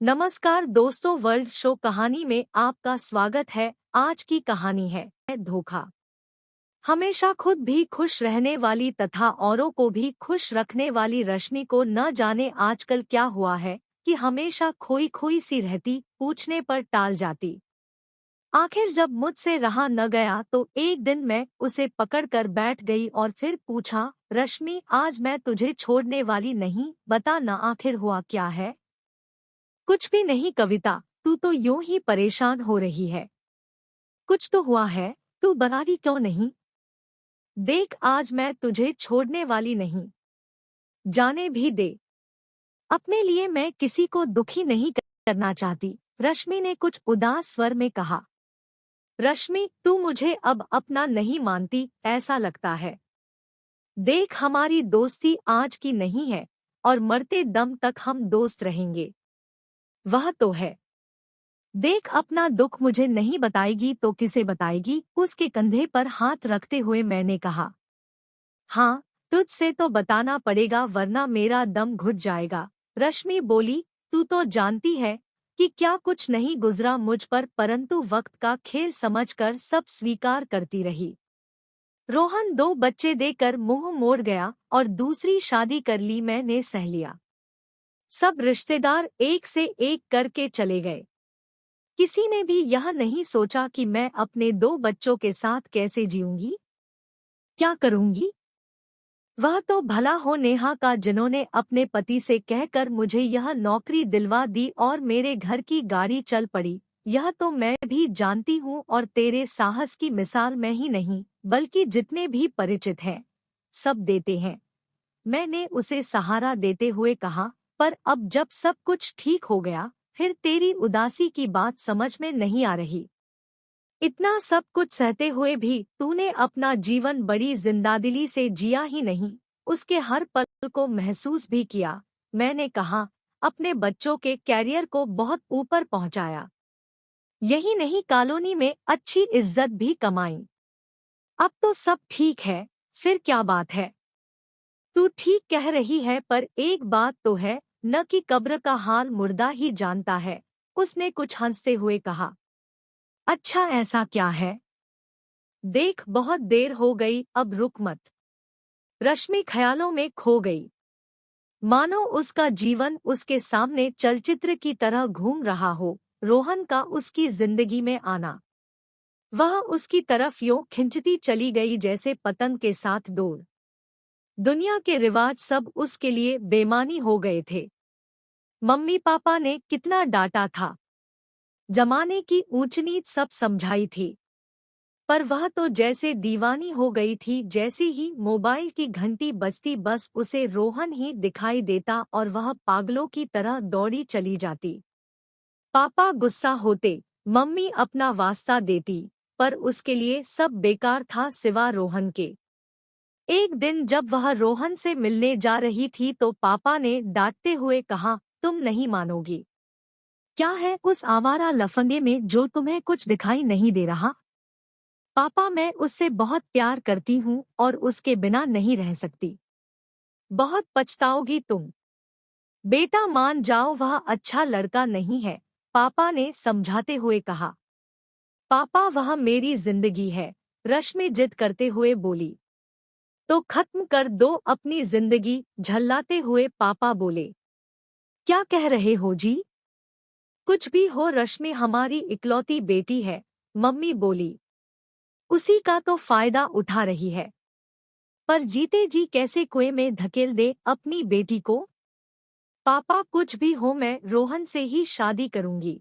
नमस्कार दोस्तों, world show कहानी में आपका स्वागत है। आज की कहानी है धोखा। हमेशा खुद भी खुश रहने वाली तथा औरों को भी खुश रखने वाली रश्मि को न जाने आजकल क्या हुआ है कि हमेशा खोई खोई सी रहती, पूछने पर टाल जाती। आखिर जब मुझसे रहा न गया तो एक दिन मैं उसे पकड़कर बैठ गई और फिर पूछा, रश्मि आज मैं तुझे छोड़ने वाली नहीं, बता न आखिर हुआ क्या है। कुछ भी नहीं कविता, तू तो यूं ही परेशान हो रही है। कुछ तो हुआ है, तू बता रही क्यों नहीं। देख आज मैं तुझे छोड़ने वाली नहीं, जाने भी दे। अपने लिए मैं किसी को दुखी नहीं करना चाहती, रश्मि ने कुछ उदास स्वर में कहा। रश्मि तू मुझे अब अपना नहीं मानती ऐसा लगता है। देख हमारी दोस्ती आज की नहीं है और मरते दम तक हम दोस्त रहेंगे। वह तो है। देख अपना दुख मुझे नहीं बताएगी तो किसे बताएगी। उसके कंधे पर हाथ रखते हुए मैंने कहा, हाँ तुझसे तो बताना पड़ेगा वरना मेरा दम घुट जाएगा। रश्मि बोली, तू तो जानती है कि क्या कुछ नहीं गुजरा मुझ पर, परंतु वक्त का खेल समझकर सब स्वीकार करती रही। रोहन 2 बच्चे देकर मुंह मोड़ गया और दूसरी शादी कर ली, मैंने सह लिया। सब रिश्तेदार एक से एक करके चले गए। किसी ने भी यह नहीं सोचा कि मैं अपने 2 बच्चों के साथ कैसे जीऊंगी, क्या करूंगी। वह तो भला हो नेहा का जिन्होंने अपने पति से कहकर मुझे यह नौकरी दिलवा दी और मेरे घर की गाड़ी चल पड़ी। यह तो मैं भी जानती हूँ और तेरे साहस की मिसाल मैं ही नहीं बल्कि जितने भी परिचित हैं सब देते हैं। मैंने उसे सहारा देते हुए कहा, पर अब जब सब कुछ ठीक हो गया फिर तेरी उदासी की बात समझ में नहीं आ रही। इतना सब कुछ सहते हुए भी तूने अपना जीवन बड़ी जिंदादिली से जिया ही नहीं, उसके हर पल को महसूस भी किया। मैंने कहा, अपने बच्चों के कैरियर को बहुत ऊपर पहुंचाया। यही नहीं कॉलोनी में अच्छी इज्जत भी कमाई। अब तो सब ठीक है, फिर क्या बात है। तू ठीक कह रही है, पर एक बात तो है, न कि कब्र का हाल मुर्दा ही जानता है। उसने कुछ हंसते हुए कहा। अच्छा ऐसा क्या है। देख बहुत देर हो गई, अब रुक मत। रश्मि ख्यालों में खो गई, मानो उसका जीवन उसके सामने चलचित्र की तरह घूम रहा हो। रोहन का उसकी जिंदगी में आना, वह उसकी तरफ यूं खिंचती चली गई जैसे पतंग के साथ डोर। दुनिया के रिवाज सब उसके लिए बेमानी हो गए थे। मम्मी पापा ने कितना डांटा था, जमाने की ऊंच नीच सब समझाई थी, पर वह तो जैसे दीवानी हो गई थी। जैसी ही मोबाइल की घंटी बजती बस उसे रोहन ही दिखाई देता और वह पागलों की तरह दौड़ी चली जाती। पापा गुस्सा होते, मम्मी अपना वास्ता देती, पर उसके लिए सब बेकार था सिवा रोहन के। एक दिन जब वह रोहन से मिलने जा रही थी तो पापा ने डांटते हुए कहा, तुम नहीं मानोगी। क्या है उस आवारा लफंगे में जो तुम्हें कुछ दिखाई नहीं दे रहा। पापा मैं उससे बहुत प्यार करती हूँ और उसके बिना नहीं रह सकती। बहुत पछताओगी तुम। बेटा मान जाओ, वह अच्छा लड़का नहीं है, पापा ने समझाते हुए कहा। पापा वह मेरी जिंदगी है, रश्मि जिद करते हुए बोली। तो खत्म कर दो अपनी जिंदगी, झल्लाते हुए पापा बोले। क्या कह रहे हो जी। कुछ भी हो, रश्मि हमारी इकलौती बेटी है, मम्मी बोली। उसी का तो फायदा उठा रही है, पर जीते जी कैसे कुएं में धकेल दे अपनी बेटी को। पापा कुछ भी हो, मैं रोहन से ही शादी करूंगी।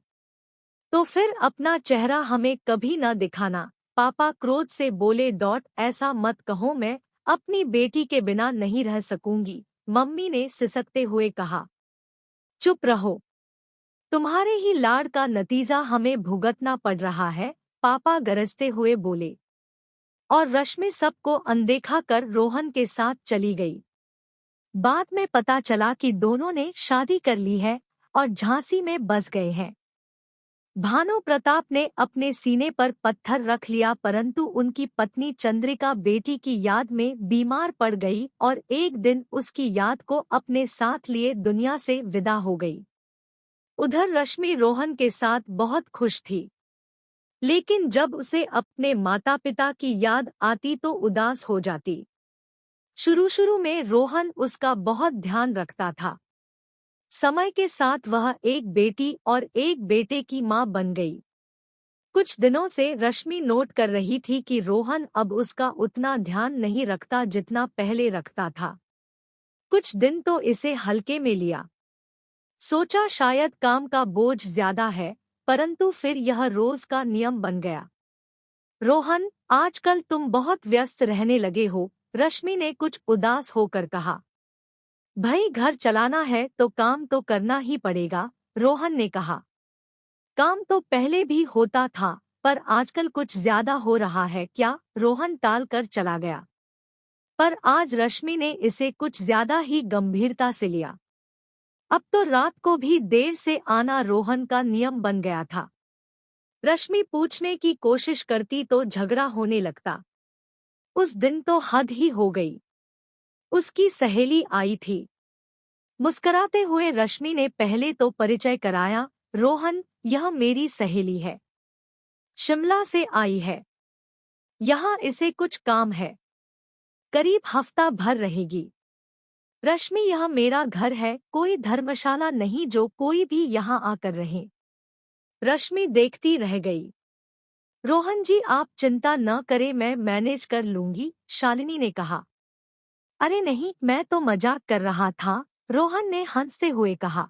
तो फिर अपना चेहरा हमें कभी न दिखाना, पापा क्रोध से बोले। ऐसा मत कहो, मैं अपनी बेटी के बिना नहीं रह सकूंगी, मम्मी ने सिसकते हुए कहा। चुप रहो, तुम्हारे ही लाड़ का नतीजा हमें भुगतना पड़ रहा है, पापा गरजते हुए बोले। और रश्मि सबको अनदेखा कर रोहन के साथ चली गई। बाद में पता चला कि दोनों ने शादी कर ली है और झांसी में बस गए हैं। भानु प्रताप ने अपने सीने पर पत्थर रख लिया, परंतु उनकी पत्नी चंद्रिका बेटी की याद में बीमार पड़ गई और एक दिन उसकी याद को अपने साथ लिए दुनिया से विदा हो गई। उधर रश्मि रोहन के साथ बहुत खुश थी, लेकिन जब उसे अपने माता पिता की याद आती तो उदास हो जाती। शुरू शुरू में रोहन उसका बहुत ध्यान रखता था। समय के साथ वह एक बेटी और एक बेटे की मां बन गई। कुछ दिनों से रश्मि नोट कर रही थी कि रोहन अब उसका उतना ध्यान नहीं रखता जितना पहले रखता था। कुछ दिन तो इसे हल्के में लिया। सोचा शायद काम का बोझ ज्यादा है, परंतु फिर यह रोज का नियम बन गया। रोहन, आजकल तुम बहुत व्यस्त रहने लगे हो, रश्मि ने कुछ उदास होकर कहा। भाई घर चलाना है तो काम तो करना ही पड़ेगा, रोहन ने कहा। काम तो पहले भी होता था, पर आजकल कुछ ज्यादा हो रहा है क्या, रोहन टाल कर चला गया। पर आज रश्मि ने इसे कुछ ज्यादा ही गंभीरता से लिया। अब तो रात को भी देर से आना रोहन का नियम बन गया था। रश्मि पूछने की कोशिश करती तो झगड़ा होने लगता। उस दिन तो हद ही हो गई। उसकी सहेली आई थी। मुस्कुराते हुए रश्मि ने पहले तो परिचय कराया, रोहन, यह मेरी सहेली है। शिमला से आई है। यहाँ इसे कुछ काम है। करीब हफ्ता भर रहेगी। रश्मि, यह मेरा घर है, कोई धर्मशाला नहीं जो कोई भी यहाँ आकर रहे। रश्मि देखती रह गई। रोहन जी, आप चिंता न करें, मैं मैनेज कर लूंगी, शालिनी ने कहा। अरे नहीं, मैं तो मजाक कर रहा था, रोहन ने हंसते हुए कहा।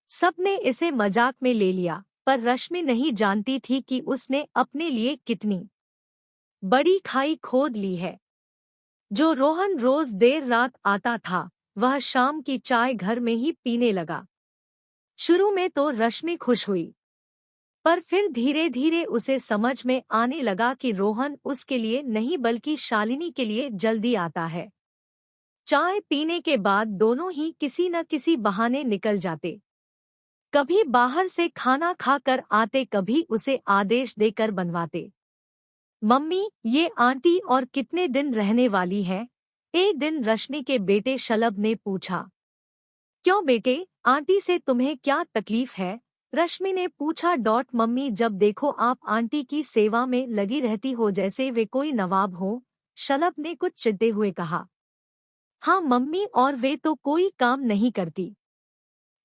सबने इसे मजाक में ले लिया, पर रश्मि नहीं जानती थी कि उसने अपने लिए कितनी बड़ी खाई खोद ली है। जो रोहन रोज देर रात आता था, वह शाम की चाय घर में ही पीने लगा। शुरू में तो रश्मि खुश हुई, पर फिर धीरे धीरे उसे समझ में आने लगा कि रोहन उसके लिए नहीं बल्कि शालिनी के लिए जल्दी आता है। चाय पीने के बाद दोनों ही किसी न किसी बहाने निकल जाते। कभी बाहर से खाना खाकर आते, कभी उसे आदेश देकर बनवाते। मम्मी, ये आंटी और कितने दिन रहने वाली है? एक दिन रश्मि के बेटे शलभ ने पूछा। क्यों बेटे, आंटी से तुम्हें क्या तकलीफ है? रश्मि ने पूछा। मम्मी, जब देखो आप आंटी की सेवा में लगी रहती हो जैसे वे कोई नवाब हो, शलभ ने कुछ चिढ़ते हुए कहा। हाँ मम्मी, और वे तो कोई काम नहीं करती,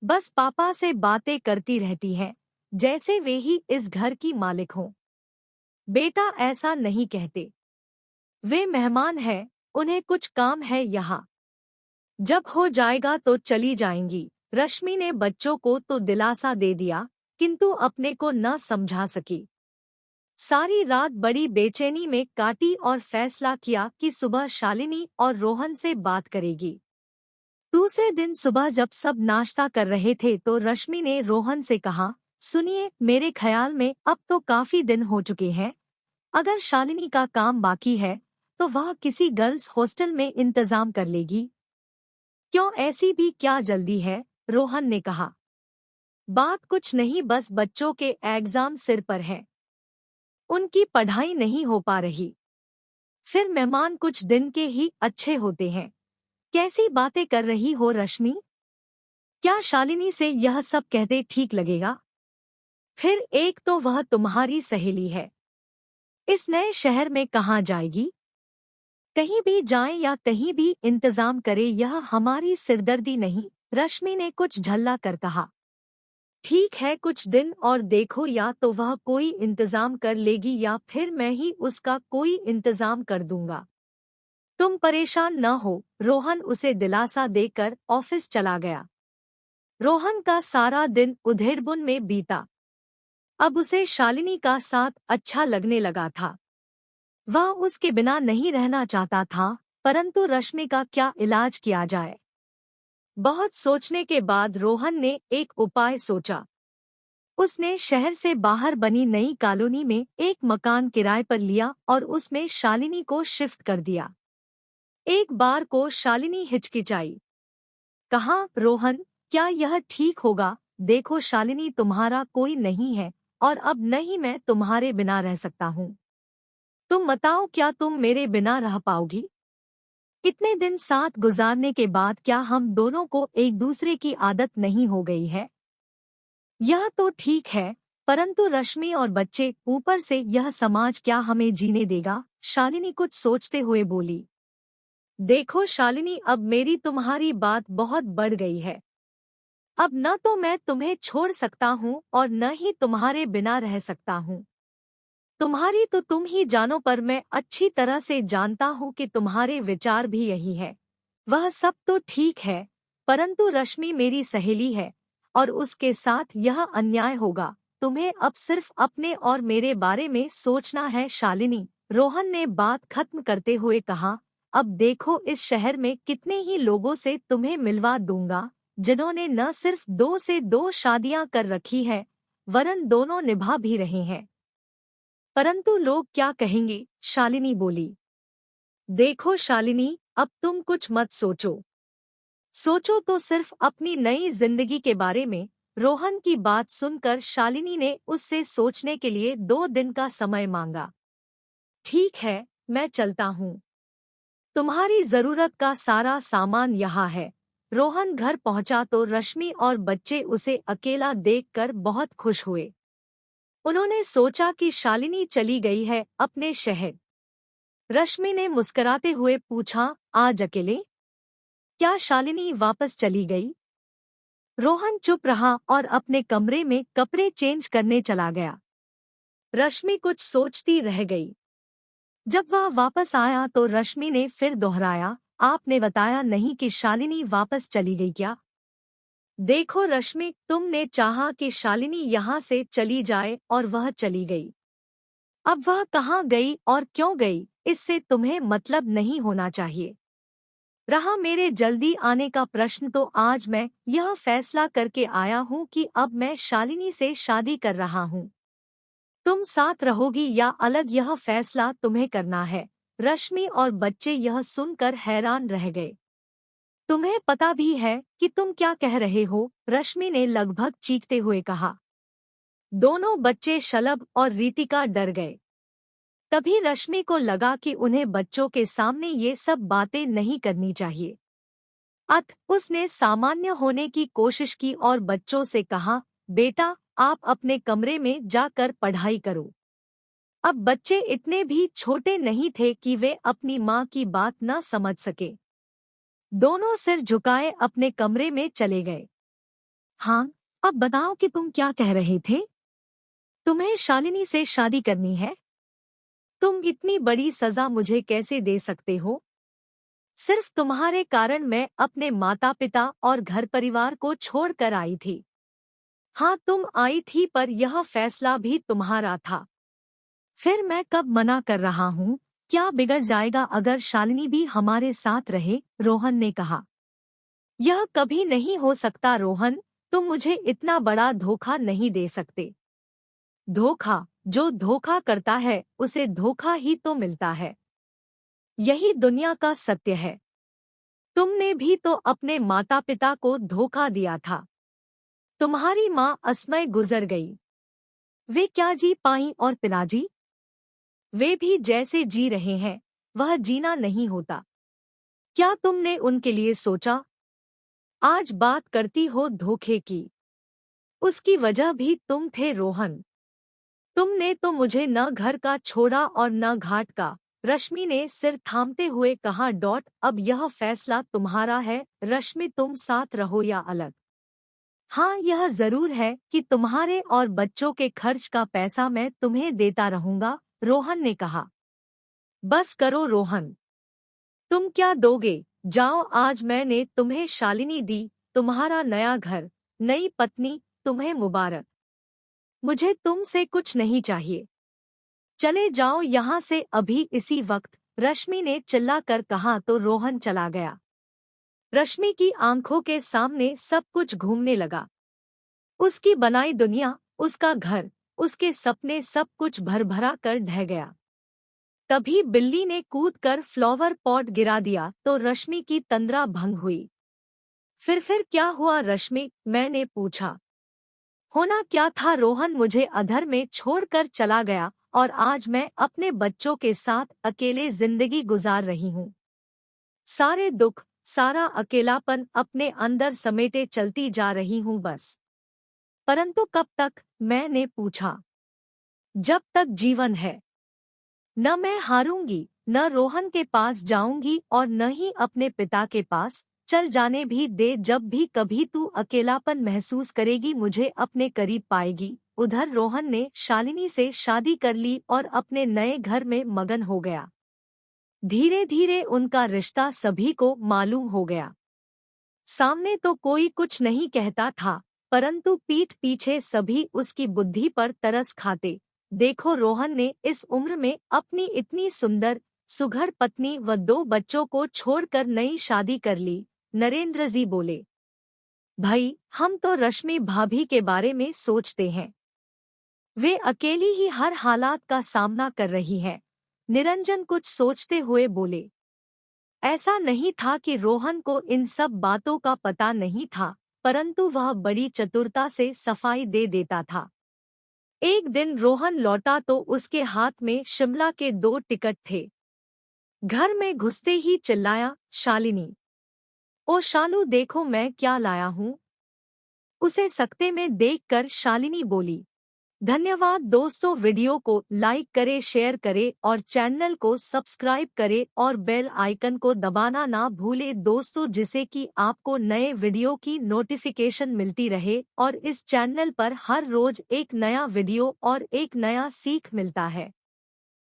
बस पापा से बातें करती रहती हैं, जैसे वे ही इस घर की मालिक हों। बेटा, ऐसा नहीं कहते। वे मेहमान हैं, उन्हें कुछ काम है यहाँ। जब हो जाएगा तो चली जाएंगी। रश्मि ने बच्चों को तो दिलासा दे दिया, किंतु अपने को न समझा सकी। सारी रात बड़ी बेचैनी में काटी और फैसला किया कि सुबह शालिनी और रोहन से बात करेगी। दूसरे दिन सुबह जब सब नाश्ता कर रहे थे तो रश्मि ने रोहन से कहा, सुनिए, मेरे ख्याल में अब तो काफी दिन हो चुके हैं। अगर शालिनी का काम बाकी है तो वह किसी गर्ल्स हॉस्टल में इंतजाम कर लेगी। क्यों, ऐसी भी क्या जल्दी है? रोहन ने कहा। बात कुछ नहीं, बस बच्चों के एग्जाम सिर पर है, उनकी पढ़ाई नहीं हो पा रही। फिर मेहमान कुछ दिन के ही अच्छे होते हैं। कैसी बातें कर रही हो रश्मि? क्या शालिनी से यह सब कहते ठीक लगेगा? फिर एक तो वह तुम्हारी सहेली है, इस नए शहर में कहाँ जाएगी? कहीं भी जाए या कहीं भी इंतजाम करे, यह हमारी सिरदर्दी नहीं, रश्मि ने कुछ झल्ला कर कहा। ठीक है, कुछ दिन और देखो, या तो वह कोई इंतजाम कर लेगी या फिर मैं ही उसका कोई इंतजाम कर दूंगा। तुम परेशान न हो, रोहन उसे दिलासा देकर ऑफिस चला गया। रोहन का सारा दिन उधेड़बुन में बीता। अब उसे शालिनी का साथ अच्छा लगने लगा था। वह उसके बिना नहीं रहना चाहता था, परंतु रश्मि का क्या इलाज किया जाए? बहुत सोचने के बाद रोहन ने एक उपाय सोचा। उसने शहर से बाहर बनी नई कॉलोनी में एक मकान किराए पर लिया और उसमें शालिनी को शिफ्ट कर दिया। एक बार को शालिनी हिचकिचाई। कहा, रोहन, क्या यह ठीक होगा? देखो शालिनी, तुम्हारा कोई नहीं है और अब नहीं मैं तुम्हारे बिना रह सकता हूँ। तुम बताओ, क्या तुम मेरे बिना रह पाओगी? इतने दिन साथ गुजारने के बाद क्या हम दोनों को एक दूसरे की आदत नहीं हो गई है? यह तो ठीक है, परंतु रश्मि और बच्चे, ऊपर से यह समाज क्या हमें जीने देगा? शालिनी कुछ सोचते हुए बोली। देखो शालिनी, अब मेरी तुम्हारी बात बहुत बढ़ गई है। अब न तो मैं तुम्हें छोड़ सकता हूँ और न ही तुम्हारे बिना रह सकता हूँ। तुम्हारी तो तुम ही जानो, पर मैं अच्छी तरह से जानता हूँ कि तुम्हारे विचार भी यही है। वह सब तो ठीक है, परंतु रश्मि मेरी सहेली है और उसके साथ यह अन्याय होगा। तुम्हें अब सिर्फ अपने और मेरे बारे में सोचना है शालिनी। रोहन ने बात खत्म करते हुए कहा, अब देखो इस शहर में कितने ही लोगों से तुम्हें मिलवा दूंगा, जिन्होंने न सिर्फ 2 से 2 शादियां कर रखी है, वरन दोनों निभा भी रहे हैं। परंतु लोग क्या कहेंगे? शालिनी बोली। देखो शालिनी, अब तुम कुछ मत सोचो। सोचो तो सिर्फ अपनी नई जिंदगी के बारे में। रोहन की बात सुनकर शालिनी ने उससे सोचने के लिए 2 दिन का समय मांगा। ठीक है, मैं चलता हूँ। तुम्हारी जरूरत का सारा सामान यहाँ है। रोहन घर पहुंचा तो रश्मि और बच्चे उसे अकेला देखकर बहुत खुश हुए। उन्होंने सोचा कि शालिनी चली गई है अपने शहर। रश्मि ने मुस्कुराते हुए पूछा, आज अकेले? क्या शालिनी वापस चली गई? रोहन चुप रहा और अपने कमरे में कपड़े चेंज करने चला गया। रश्मि कुछ सोचती रह गई। जब वह वापस आया तो रश्मि ने फिर दोहराया, आपने बताया नहीं कि शालिनी वापस चली गई क्या? देखो रश्मि, तुमने चाहा कि शालिनी यहाँ से चली जाए और वह चली गई। अब वह कहाँ गई और क्यों गई, इससे तुम्हें मतलब नहीं होना चाहिए। रहा मेरे जल्दी आने का प्रश्न, तो आज मैं यह फैसला करके आया हूँ कि अब मैं शालिनी से शादी कर रहा हूँ। तुम साथ रहोगी या अलग, यह फैसला तुम्हें करना है। रश्मि और बच्चे यह सुनकर हैरान रह गए। तुम्हें पता भी है कि तुम क्या कह रहे हो? रश्मि ने लगभग चीखते हुए कहा। दोनों बच्चे शलभ और रीतिका डर गए। तभी रश्मि को लगा कि उन्हें बच्चों के सामने ये सब बातें नहीं करनी चाहिए। उसने सामान्य होने की कोशिश की और बच्चों से कहा, बेटा आप अपने कमरे में जाकर पढ़ाई करो। अब बच्चे इतने भी छोटे नहीं थे कि वे अपनी माँ की बात न समझ सके। दोनों सिर झुकाए अपने कमरे में चले गए। हाँ, अब बताओ कि तुम क्या कह रहे थे? तुम्हें शालिनी से शादी करनी है? तुम इतनी बड़ी सजा मुझे कैसे दे सकते हो? सिर्फ तुम्हारे कारण मैं अपने माता पिता और घर परिवार को छोड़कर आई थी। हाँ तुम आई थी, पर यह फैसला भी तुम्हारा था। फिर मैं कब मना कर रहा हूँ? क्या बिगड़ जाएगा अगर शालिनी भी हमारे साथ रहे? रोहन ने कहा। यह कभी नहीं हो सकता रोहन, तुम मुझे इतना बड़ा धोखा नहीं दे सकते। धोखा? जो धोखा करता है उसे धोखा ही तो मिलता है। यही दुनिया का सत्य है। तुमने भी तो अपने माता पिता को धोखा दिया था। तुम्हारी माँ असमय गुजर गई। वे क्या जी पाईं, और पिताजी? वे भी जैसे जी रहे हैं वह जीना नहीं होता। क्या तुमने उनके लिए सोचा? आज बात करती हो धोखे की। उसकी वजह भी तुम थे रोहन। तुमने तो मुझे न घर का छोड़ा और न घाट का। रश्मि ने सिर थामते हुए कहा। अब यह फैसला तुम्हारा है रश्मि, तुम साथ रहो या अलग। हाँ यह जरूर है कि तुम्हारे और बच्चों के खर्च का पैसा मैं तुम्हें देता रहूंगा, रोहन ने कहा। बस करो रोहन, तुम क्या दोगे? जाओ, आज मैंने तुम्हें शालिनी दी, तुम्हारा नया घर, नई पत्नी, तुम्हें मुबारक। मुझे तुमसे कुछ नहीं चाहिए। चले जाओ यहाँ से अभी इसी वक्त, रश्मि ने चिल्लाकर कहा तो रोहन चला गया। रश्मि की आंखों के सामने सब कुछ घूमने लगा। उसकी बनाई दुनिया, उसका घर, उसके सपने, सब कुछ भरभरा कर ढह गया। तभी बिल्ली ने कूदकर फ्लावर पॉट गिरा दिया तो रश्मि की तंद्रा भंग हुई। फिर क्या हुआ रश्मि? मैंने पूछा। होना क्या था रोहन, मुझे अधर में छोड़कर चला गया और आज मैं अपने बच्चों के साथ अकेले जिंदगी गुजार रही हूँ। सारे दुख, सारा अकेलापन अपने अंदर समेटे चलती जा रही हूँ बस। परंतु कब तक, मैंने पूछा। जब तक जीवन है। न मैं हारूंगी, न रोहन के पास जाऊंगी और न ही अपने पिता के पास। चल जाने भी दे, जब भी कभी तू अकेलापन महसूस करेगी मुझे अपने करीब पाएगी। उधर रोहन ने शालिनी से शादी कर ली और अपने नए घर में मगन हो गया। धीरे धीरे उनका रिश्ता सभी को मालूम हो गया। सामने तो कोई कुछ नहीं कहता था, परंतु पीठ पीछे सभी उसकी बुद्धि पर तरस खाते। देखो, रोहन ने इस उम्र में अपनी इतनी सुंदर सुघड़ पत्नी व 2 बच्चों को छोड़कर नई शादी कर ली। नरेंद्र जी बोले, भाई हम तो रश्मि भाभी के बारे में सोचते हैं। वे अकेली ही हर हालात का सामना कर रही है। निरंजन कुछ सोचते हुए बोले, ऐसा नहीं था कि रोहन को इन सब बातों का पता नहीं था, परंतु वह बड़ी चतुरता से सफाई दे देता था। एक दिन रोहन लौटा तो उसके हाथ में शिमला के 2 टिकट थे। घर में घुसते ही चिल्लाया, शालिनी, ओ शालू देखो मैं क्या लाया हूँ। उसे सकते में देखकर शालिनी बोली, धन्यवाद दोस्तों। वीडियो को लाइक करें, शेयर करें और चैनल को सब्सक्राइब करें और बेल आइकन को दबाना ना भूलें दोस्तों, जिससे कि आपको नए वीडियो की नोटिफिकेशन मिलती रहे और इस चैनल पर हर रोज एक नया वीडियो और एक नया सीख मिलता है।